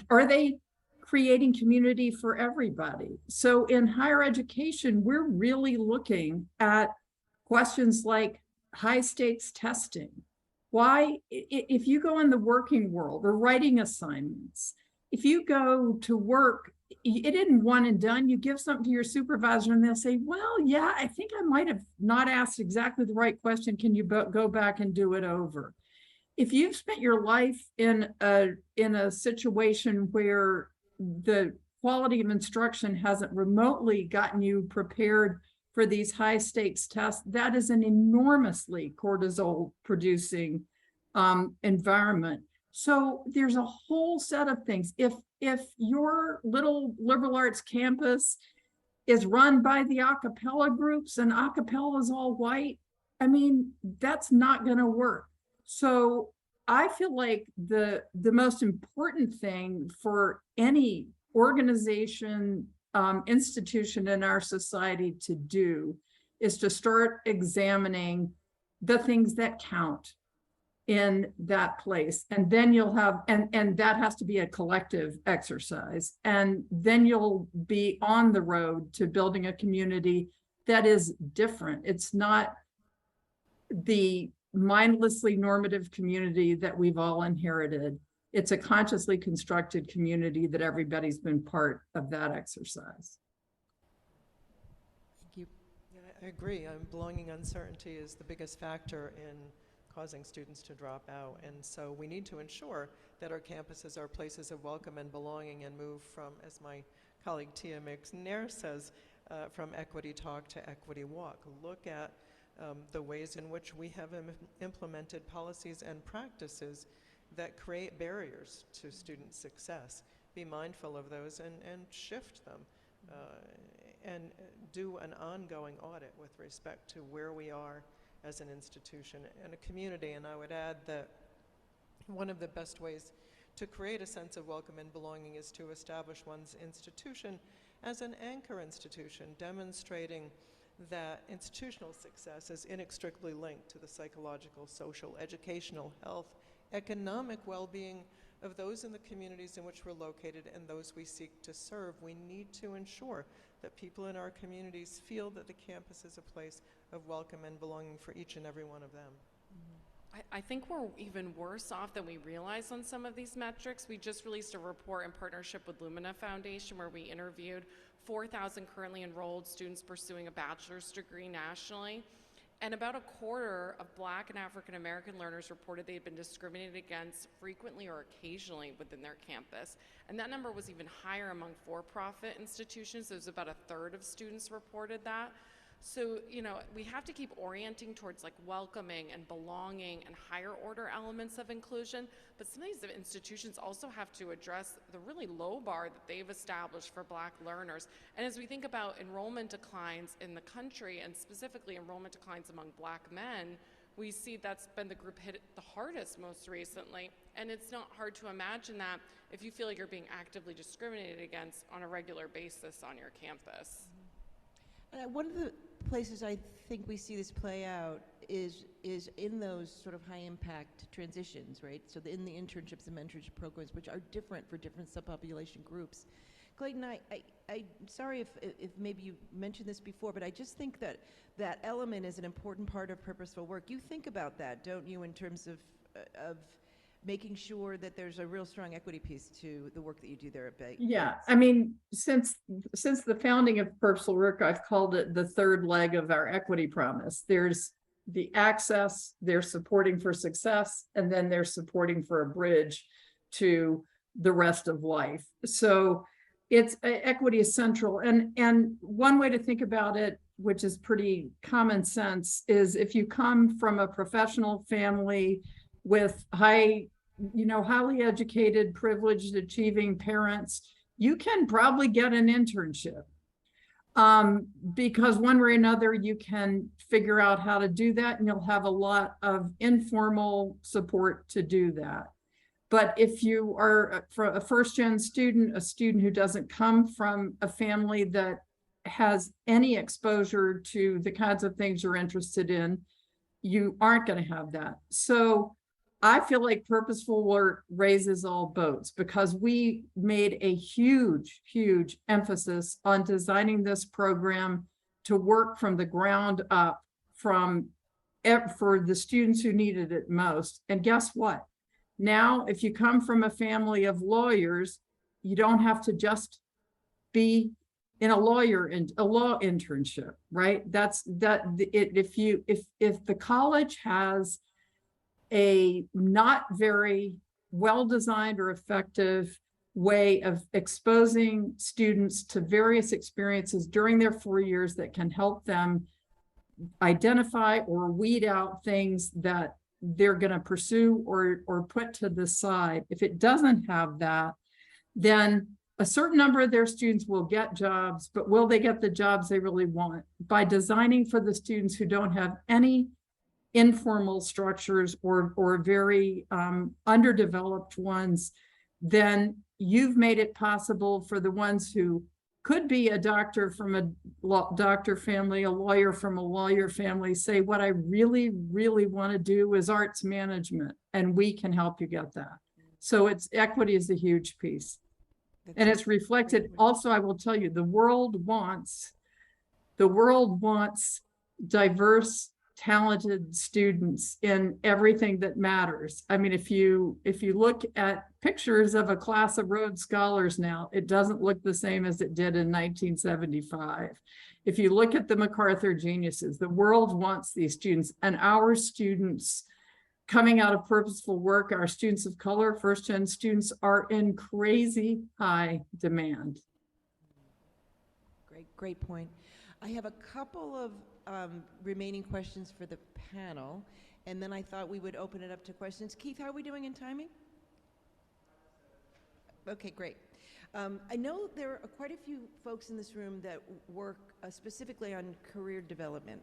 C: are they creating community for everybody? So in higher education, we're really looking at questions like high stakes testing. Why, if you go in the working world or writing assignments, if you go to work, it isn't one and done. You give something to your supervisor and they'll say, well, yeah, I think I might have not asked exactly the right question. Can you go back and do it over? If you've spent your life in a situation where the quality of instruction hasn't remotely gotten you prepared for these high stakes tests, that is an enormously cortisol producing environment. So there's a whole set of things. If your little liberal arts campus is run by the a cappella groups and a cappella is all white, I mean, that's not going to work. So I feel like the most important thing for any organization, institution in our society to do is to start examining the things that count in that place. And then you'll have, and that has to be a collective exercise. And then you'll be on the road to building a community that is different. It's not the mindlessly normative community that we've all inherited. It's a consciously constructed community that everybody's been part of that exercise.
E: Thank you. Yeah, I agree. Belonging uncertainty is the biggest factor in causing students to drop out. And so we need to ensure that our campuses are places of welcome and belonging and move from, as my colleague Tia McNair says, from equity talk to equity walk. Look at the ways in which we have implemented policies and practices that create barriers to student success. Be mindful of those and shift them and do an ongoing audit with respect to where we are as an institution and a community. And I would add that one of the best ways to create a sense of welcome and belonging is to establish one's institution as an anchor institution, demonstrating that institutional success is inextricably linked to the psychological, social, educational, health, economic well-being of those in the communities in which we're located and those we seek to serve. We need to ensure that people in our communities feel that the campus is a place of welcome and belonging for each and every one of them.
D: I think we're even worse off than we realize on some of these metrics. We just released a report in partnership with Lumina Foundation where we interviewed 4,000 currently enrolled students pursuing a bachelor's degree nationally. And about a quarter of Black and African American learners reported they had been discriminated against frequently or occasionally within their campus. And that number was even higher among for-profit institutions. There's about a third of students reported that. So, you know, we have to keep orienting towards like welcoming and belonging and higher order elements of inclusion, but some of these institutions also have to address the really low bar that they've established for Black learners. And as we think about enrollment declines in the country, and specifically enrollment declines among Black men, we see that's been the group hit the hardest most recently. And it's not hard to imagine that if you feel like you're being actively discriminated against on a regular basis on your campus.
B: One of the places I think we see this play out is in those sort of high impact transitions, right? So in the internships and mentorship programs, which are different for different subpopulation groups. Clayton, I'm sorry if maybe you mentioned this before, but I just think that that element is an important part of purposeful work. You think about that, don't you, in terms of making sure that there's a real strong equity piece to the work that you do there at Bay?
C: Yeah, I mean, since the founding of Purposeful Work, I've called it the third leg of our equity promise. There's the access, there's supporting for success, and then there's supporting for a bridge to the rest of life. So it's equity is central. And one way to think about it, which is pretty common sense, is if you come from a professional family with high highly educated, privileged, achieving parents, you can probably get an internship. Because one way or another, you can figure out how to do that, and you'll have a lot of informal support to do that. But if you are a first-gen student, a student who doesn't come from a family that has any exposure to the kinds of things you're interested in, you aren't going to have that. So I feel like purposeful work raises all boats, because we made a huge, huge emphasis on designing this program to work from the ground up for the students who needed it most. And guess what? Now, if you come from a family of lawyers, you don't have to just be in a law internship, right? If the college has a not very well-designed or effective way of exposing students to various experiences during their 4 years that can help them identify or weed out things that they're going to pursue or put to the side. If it doesn't have that, then a certain number of their students will get jobs, but will they get the jobs they really want? By designing for the students who don't have any informal structures or very underdeveloped ones, then you've made it possible for the ones who could be a doctor from a doctor family, a lawyer from a lawyer family, say, what I really, really want to do is arts management, and we can help you get that. So equity is a huge piece. And it's reflected also, I will tell you, the world wants diverse, talented students in everything that matters. I mean, if you look at pictures of a class of Rhodes Scholars now, it doesn't look the same as it did in 1975. If you look at the MacArthur geniuses, the world wants these students, and our students coming out of purposeful work, our students of color, first-gen students, are in crazy high demand.
B: Great point. I have a couple of remaining questions for the panel, and then I thought we would open it up to questions. Keith, how are we doing in timing? Okay, great. I know there are quite a few folks in this room that work specifically on career development.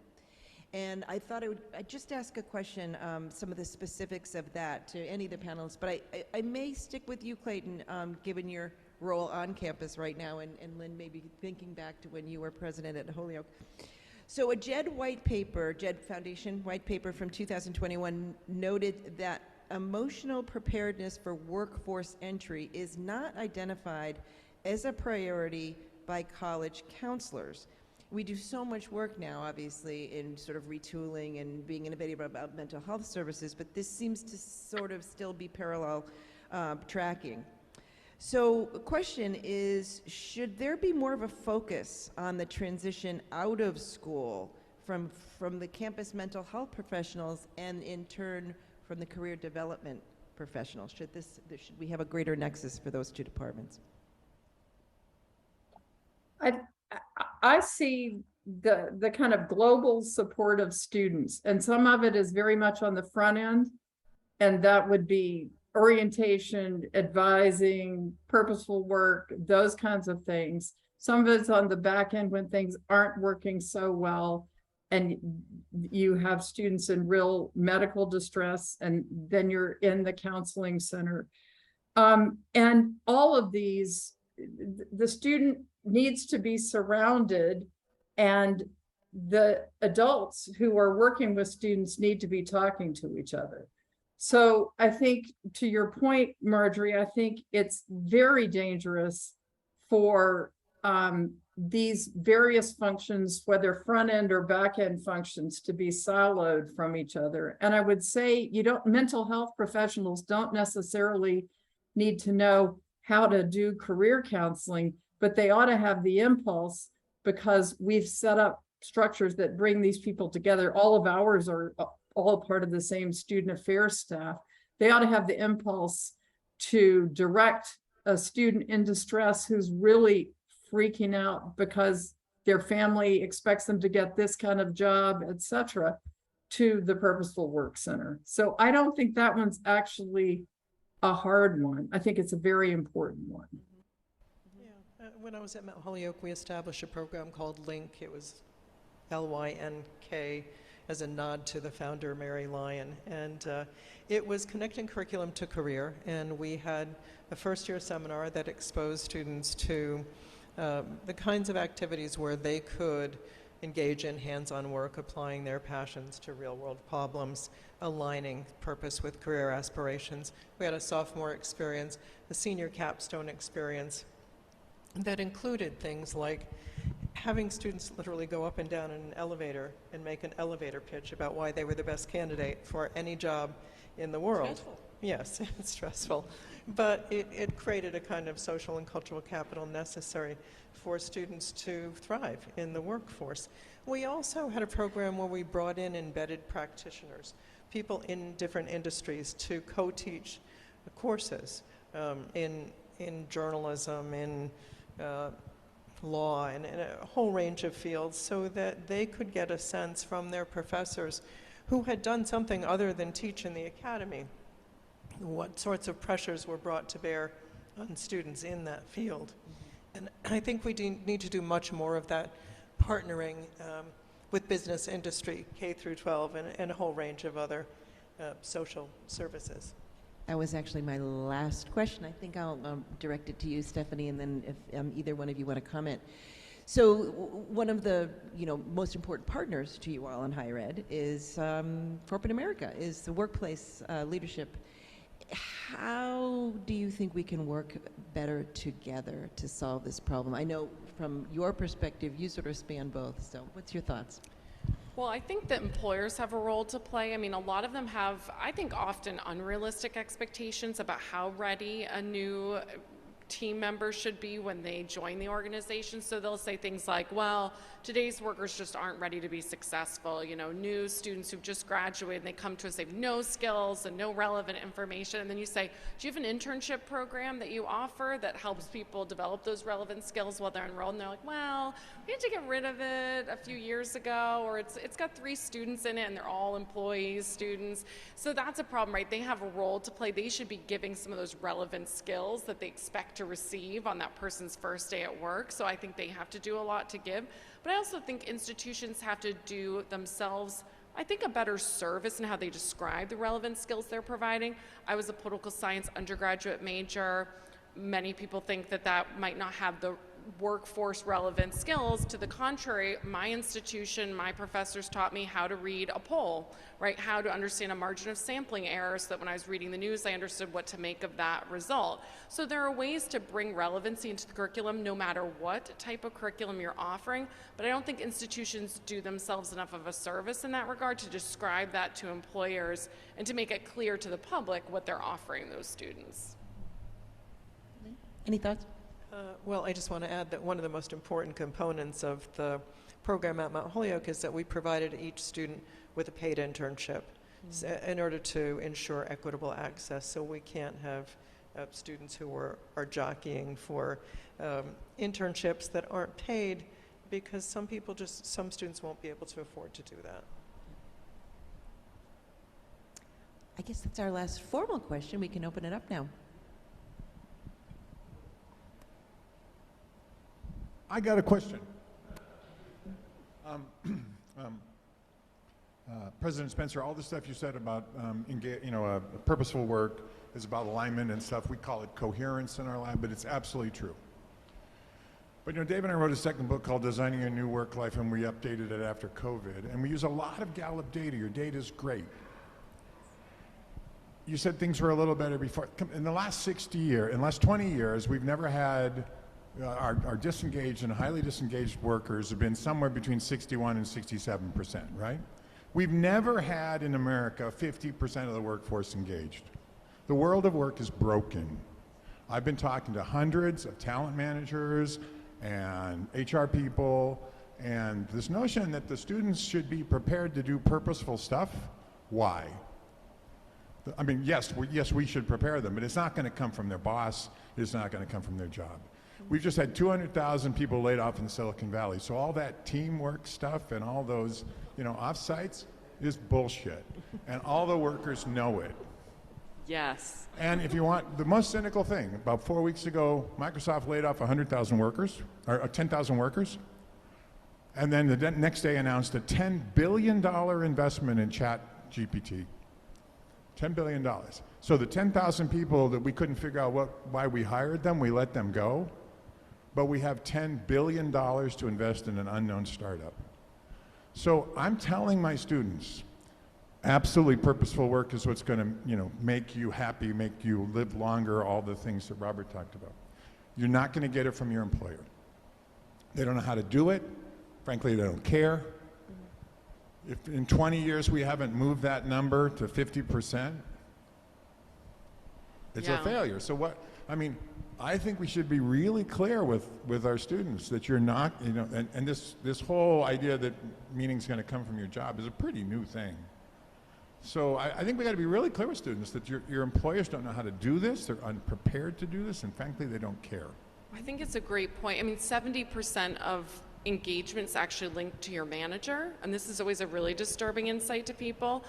B: And I thought I'd just ask a question, some of the specifics of that to any of the panelists, but I may stick with you, Clayton, given your role on campus right now, and Lynn, maybe thinking back to when you were president at Holyoke. So a JED Foundation white paper from 2021 noted that emotional preparedness for workforce entry is not identified as a priority by college counselors. We do so much work now, obviously, in sort of retooling and being innovative about mental health services, but this seems to sort of still be parallel tracking. So the question is, should there be more of a focus on the transition out of school from the campus mental health professionals, and in turn from the career development professionals? Should we have a greater nexus for those two departments?
C: I see the kind of global support of students, and some of it is very much on the front end, and that would be orientation, advising, purposeful work, those kinds of things. Some of it's on the back end when things aren't working so well, and you have students in real medical distress, and then you're in the counseling center. And all of these, the student needs to be surrounded, and the adults who are working with students need to be talking to each other. So I think, to your point, Marjorie, I think it's very dangerous for these various functions, whether front end or back end functions, to be siloed from each other. And I would say mental health professionals don't necessarily need to know how to do career counseling, but they ought to have the impulse, because we've set up structures that bring these people together. All of ours are all part of the same student affairs staff. They ought to have the impulse to direct a student in distress who's really freaking out because their family expects them to get this kind of job, etc., to the Purposeful Work Center. So I don't think that one's actually a hard one. I think it's a very important one.
E: Yeah. When I was at Mount Holyoke, we established a program called LINK. It was LYNK, as a nod to the founder, Mary Lyon. And it was connecting curriculum to career. And we had a first-year seminar that exposed students to the kinds of activities where they could engage in hands-on work, applying their passions to real-world problems, aligning purpose with career aspirations. We had a sophomore experience, a senior capstone experience that included things like having students literally go up and down in an elevator and make an elevator pitch about why they were the best candidate for any job in the world.
B: Stressful.
E: Yes, it's stressful. But it created a kind of social and cultural capital necessary for students to thrive in the workforce. We also had a program where we brought in embedded practitioners, people in different industries, to co-teach courses in journalism, in law, and in a whole range of fields, so that they could get a sense from their professors who had done something other than teach in the academy, what sorts of pressures were brought to bear on students in that field. And I think we need to do much more of that, partnering with business, industry, K through 12, and a whole range of other social services.
B: That was actually my last question. I think I'll direct it to you, Stephanie, and then if either one of you want to comment. So one of the most important partners to you all in higher ed is corporate America, is the workplace leadership. How do you think we can work better together to solve this problem? I know from your perspective, you sort of span both, so what's your thoughts?
D: Well, I think that employers have a role to play. I mean, a lot of them have, I think, often unrealistic expectations about how ready a new team members should be when they join the organization. So they'll say things like, well, today's workers just aren't ready to be successful. New students who've just graduated, and they come to us, they have no skills and no relevant information. And then you say, do you have an internship program that you offer that helps people develop those relevant skills while they're enrolled? And they're like, well, we had to get rid of it a few years ago, or it's got 3 students in it and they're all employees, students. So that's a problem, right? They have a role to play. They should be giving some of those relevant skills that they expect to receive on that person's first day at work. So I think they have to do a lot to give. But I also think institutions have to do themselves, I think, a better service in how they describe the relevant skills they're providing. I was a political science undergraduate major. Many people think that that might not have the workforce relevant skills. To the contrary, my institution, my professors taught me how to read a poll, right? How to understand a margin of sampling error, so that when I was reading the news, I understood what to make of that result. So there are ways to bring relevancy into the curriculum, no matter what type of curriculum you're offering, but I don't think institutions do themselves enough of a service in that regard to describe that to employers and to make it clear to the public what they're offering those students.
B: Any thoughts?
E: Well, I just want to add that one of the most important components of the program at Mount Holyoke is that we provided each student with a paid internship in order to ensure equitable access. So we can't have students who are jockeying for internships that aren't paid, because some students won't be able to afford to do that.
B: I guess that's our last formal question. We can open it up now.
F: I got a question. President Spencer, all the stuff you said about purposeful work is about alignment and stuff. We call it coherence in our lab, but it's absolutely true. But Dave and I wrote a second book called Designing a New Work Life, and we updated it after COVID. And we use a lot of Gallup data. Your data is great. You said things were a little better before. In the last 20 years, we've never had our disengaged and highly disengaged workers have been somewhere between 61 and 67%, right? We've never had in America 50% of the workforce engaged. The world of work is broken. I've been talking to hundreds of talent managers and HR people, and this notion that the students should be prepared to do purposeful stuff, why? I mean, yes, we should prepare them, but it's not going to come from their boss. It's not going to come from their job. We've just had 200,000 people laid off in Silicon Valley. So all that teamwork stuff and all those, offsites is bullshit. And all the workers know it.
D: Yes.
F: And if you want the most cynical thing, about 4 weeks ago, Microsoft laid off 100,000 workers, or 10,000 workers, and then the next day announced a $10 billion investment in Chat GPT. $10 billion. So the 10,000 people that we couldn't figure out why we hired them, we let them go, but we have $10 billion to invest in an unknown startup. So I'm telling my students, absolutely purposeful work is what's going to, make you happy, make you live longer, all the things that Robert talked about. You're not going to get it from your employer. They don't know how to do it. Frankly, they don't care. If in 20 years we haven't moved that number to 50%, it's a failure. So I think we should be really clear with our students that you're not, and this whole idea that meaning's going to come from your job is a pretty new thing. So I think we got to be really clear with students that your employers don't know how to do this, they're unprepared to do this, and frankly, they don't care.
D: I think it's a great point. 70% of engagement's actually linked to your manager, and this is always a really disturbing insight to people.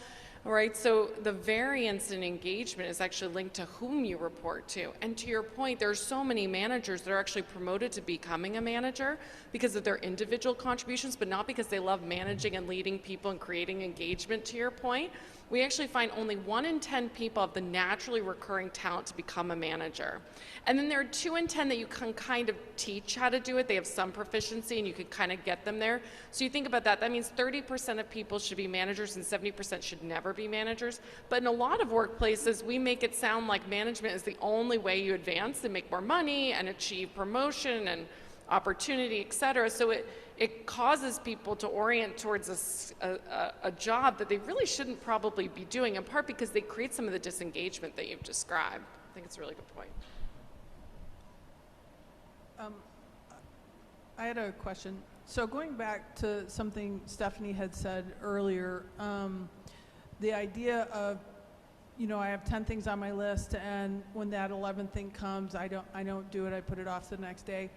D: All right, so the variance in engagement is actually linked to whom you report to. And to your point, there are so many managers that are actually promoted to becoming a manager because of their individual contributions, but not because they love managing and leading people and creating engagement, to your point. We actually find only 1 in 10 people have the naturally recurring talent to become a manager. And then there are 2 in 10 that you can kind of teach how to do it. They have some proficiency and you can kind of get them there. So you think about that, that means 30% of people should be managers and 70% should never be managers. But in a lot of workplaces, we make it sound like management is the only way you advance and make more money and achieve promotion and opportunity, et cetera. So it causes people to orient towards a job that they really shouldn't probably be doing, in part because they create some of the disengagement that you've described. I think it's a really good point.
G: I had a question. So going back to something Stephanie had said earlier, the idea of, I have 10 things on my list, and when that 11th thing comes, I don't do it. I put it off to the next day.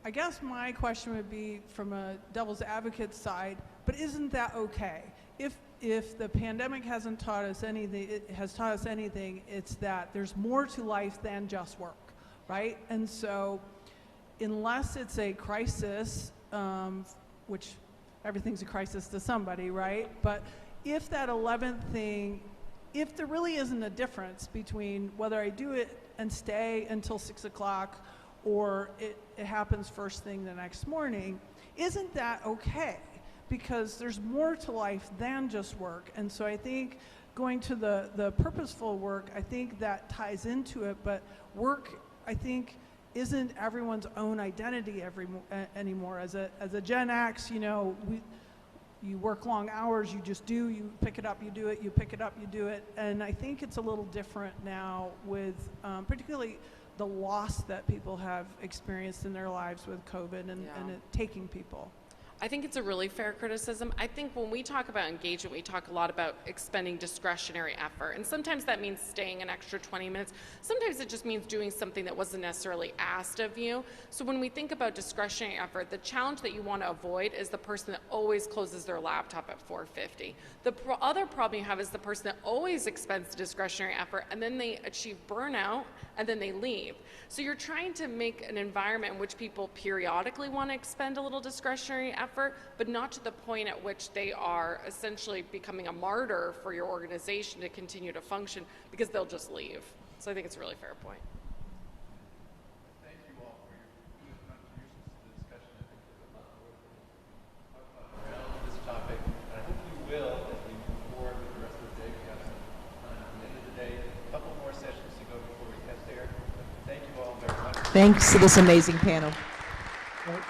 G: I guess my question would be from a devil's advocate side, but isn't that okay? If the pandemic hasn't taught us anything, it has taught us anything, it's that there's more to life than just work, right? And so unless it's a crisis, which everything's a crisis to somebody, right? But if that 11th thing, if there really isn't a difference between whether I do it and stay until 6 o'clock or it happens first thing the next morning, isn't that okay? Because there's more to life than just work. And so I think going to the purposeful work, I think that ties into it, but work, I think, isn't everyone's own identity anymore. As a Gen X, you work long hours, you just do, you pick it up, you do it, you pick it up, you do it. And I think it's a little different now with particularly the loss that people have experienced in their lives with COVID and it taking people.
D: I think it's a really fair criticism. I think when we talk about engagement, we talk a lot about expending discretionary effort. And sometimes that means staying an extra 20 minutes. Sometimes it just means doing something that wasn't necessarily asked of you. So when we think about discretionary effort, the challenge that you want to avoid is the person that always closes their laptop at 4:50. The other problem you have is the person that always expends discretionary effort and then they achieve burnout and then they leave. So you're trying to make an environment in which people periodically want to expend a little discretionary effort, but not to the point at which they are essentially becoming a martyr for your organization to continue to function because they'll just leave. So I think it's a really fair point.
A: Thank you all for your contributions to the discussion. I think there's a lot more to talk about around this topic, and I hope you will as we move forward with the rest of the day. We have some time at the end of the day, a couple more sessions to go before we get there. Thank you all very much.
B: Thanks to this amazing panel.
G: Right.